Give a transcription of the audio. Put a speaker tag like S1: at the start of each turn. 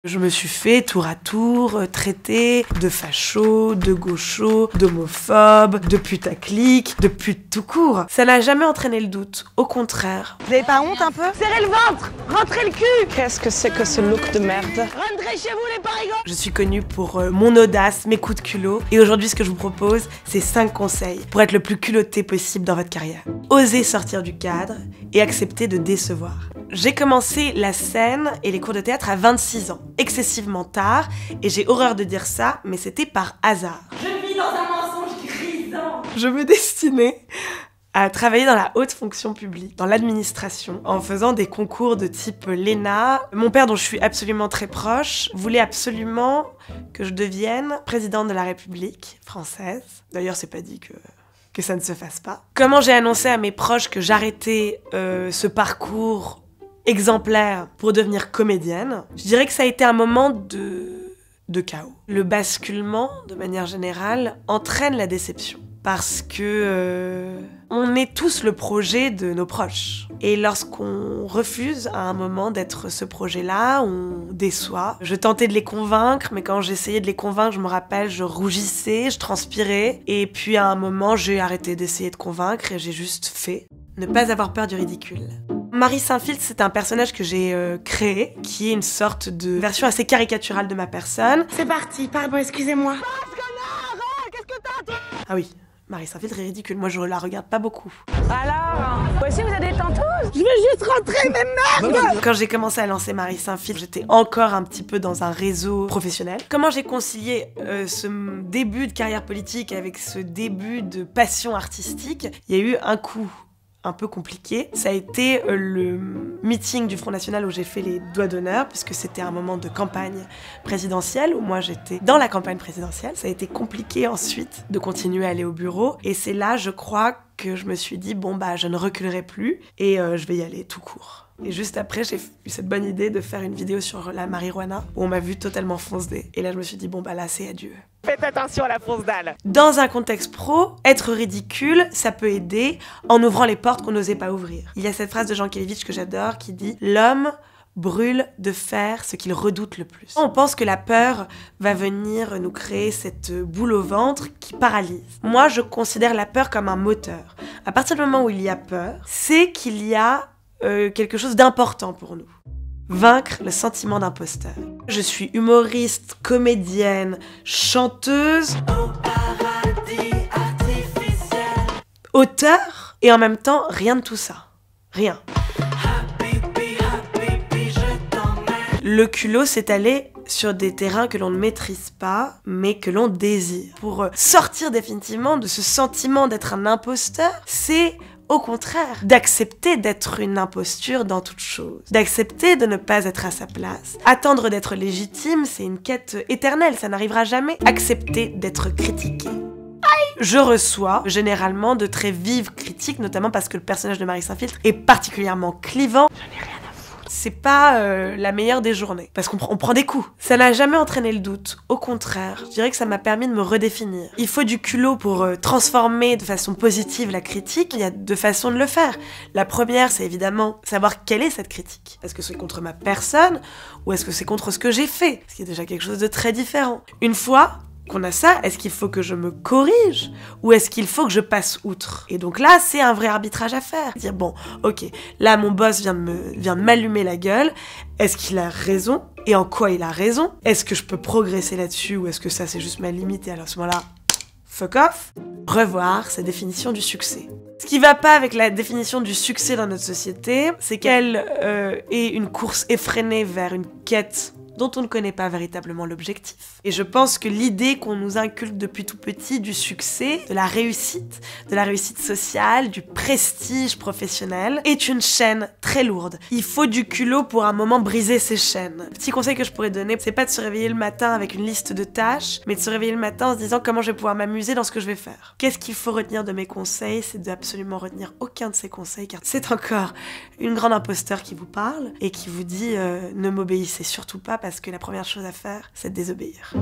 S1: Je me suis fait tour à tour traiter de facho, de gaucho, d'homophobe, de putaclic, de pute tout court. Ça n'a jamais entraîné le doute, au contraire.
S2: Vous avez pas honte un peu?
S3: Serrez le ventre, rentrez le cul.
S2: Qu'est-ce que c'est que ce look de merde?
S3: Rentrez chez vous les parigots.
S1: Je suis connue pour mon audace, mes coups de culot. Et aujourd'hui, ce que je vous propose, c'est 5 conseils pour être le plus culotté possible dans votre carrière. Osez sortir du cadre et accepter de décevoir. J'ai commencé la scène et les cours de théâtre à 26 ans, excessivement tard, et j'ai horreur de dire ça, mais c'était par hasard.
S3: Je vis dans un mensonge grisant.
S1: Je me destinais à travailler dans la haute fonction publique, dans l'administration, en faisant des concours de type l'ENA. Mon père, dont je suis absolument très proche, voulait absolument que je devienne présidente de la République française. D'ailleurs, c'est pas dit que ça ne se fasse pas. Comment j'ai annoncé à mes proches que j'arrêtais ce parcours exemplaire pour devenir comédienne? Je dirais que ça a été un moment de chaos. Le basculement, de manière générale, entraîne la déception. Parce que on est tous le projet de nos proches. Et lorsqu'on refuse à un moment d'être ce projet-là, on déçoit. Je tentais de les convaincre, mais quand j'essayais de les convaincre, je me rappelle, je rougissais, je transpirais. Et puis à un moment, j'ai arrêté d'essayer de convaincre et j'ai juste fait. Ne pas avoir peur du ridicule. Marie Saint-Filtre, c'est un personnage que j'ai créé, qui est une sorte de version assez caricaturale de ma personne.
S2: C'est parti, pardon, excusez-moi.
S3: Qu'est-ce que t'as toi?
S1: Ah oui, Marie Saint-Filtre est ridicule, moi je la regarde pas beaucoup.
S3: Alors, vous aussi vous avez des tentouses?
S2: Je vais juste rentrer, mais merde!
S1: Quand j'ai commencé à lancer Marie Saint-Filtre, j'étais encore un petit peu dans un réseau professionnel. Comment j'ai concilié ce début de carrière politique avec ce début de passion artistique? Il y a eu un coup un peu compliqué. Ça a été le meeting du Front National où j'ai fait les doigts d'honneur, puisque c'était un moment de campagne présidentielle, où moi j'étais dans la campagne présidentielle. Ça a été compliqué ensuite de continuer à aller au bureau, et c'est là, je crois, que je me suis dit, bon bah je ne reculerai plus, et je vais y aller tout court. Et juste après, j'ai eu cette bonne idée de faire une vidéo sur la marijuana, où on m'a vu totalement fonce-dé. Et là, je me suis dit, bon bah là, c'est adieu.
S2: Faites attention à la fonce dalle.
S1: Dans un contexte pro, être ridicule, ça peut aider en ouvrant les portes qu'on n'osait pas ouvrir. Il y a cette phrase de Jean Kelevitch que j'adore qui dit « L'homme brûle de faire ce qu'il redoute le plus ». On pense que la peur va venir nous créer cette boule au ventre qui paralyse. Moi, je considère la peur comme un moteur. À partir du moment où il y a peur, c'est qu'il y a quelque chose d'important pour nous. Vaincre le sentiment d'imposteur. Je suis humoriste, comédienne, chanteuse, auteur, et en même temps, rien de tout ça. Rien. Le culot, c'est aller sur des terrains que l'on ne maîtrise pas, mais que l'on désire. Pour sortir définitivement de ce sentiment d'être un imposteur, c'est au contraire, d'accepter d'être une imposture dans toute chose, d'accepter de ne pas être à sa place. Attendre d'être légitime, c'est une quête éternelle, ça n'arrivera jamais. Accepter d'être critiqué. Je reçois généralement de très vives critiques, notamment parce que le personnage de Marie Saint-Filtre est particulièrement clivant. Je n'ai rien à foutre. C'est pas la meilleure des journées, parce qu'on prend des coups. Ça n'a jamais entraîné le doute, au contraire, je dirais que ça m'a permis de me redéfinir. Il faut du culot pour transformer de façon positive la critique, il y a deux façons de le faire. La première, c'est évidemment savoir quelle est cette critique. Est-ce que c'est contre ma personne, ou est-ce que c'est contre ce que j'ai fait? Ce qui est déjà quelque chose de très différent. Une fois qu'on a ça, est-ce qu'il faut que je me corrige ou est-ce qu'il faut que je passe outre? Et donc là, c'est un vrai arbitrage à faire. Dire bon, ok, là mon boss vient de m'allumer la gueule, est-ce qu'il a raison? Et en quoi il a raison? Est-ce que je peux progresser là-dessus ou est-ce que ça c'est juste ma limite et alors à ce moment-là, fuck off? Revoir sa définition du succès. Ce qui va pas avec la définition du succès dans notre société, c'est qu'elle est une course effrénée vers une quête dont on ne connaît pas véritablement l'objectif. Et je pense que l'idée qu'on nous inculque depuis tout petit du succès, de la réussite sociale, du prestige professionnel, est une chaîne très lourde. Il faut du culot pour un moment briser ces chaînes. Le petit conseil que je pourrais donner, c'est pas de se réveiller le matin avec une liste de tâches, mais de se réveiller le matin en se disant comment je vais pouvoir m'amuser dans ce que je vais faire. Qu'est-ce qu'il faut retenir de mes conseils? C'est d'absolument retenir aucun de ces conseils, car c'est encore une grande imposteur qui vous parle et qui vous dit ne m'obéissez surtout pas parce que la première chose à faire, c'est de désobéir.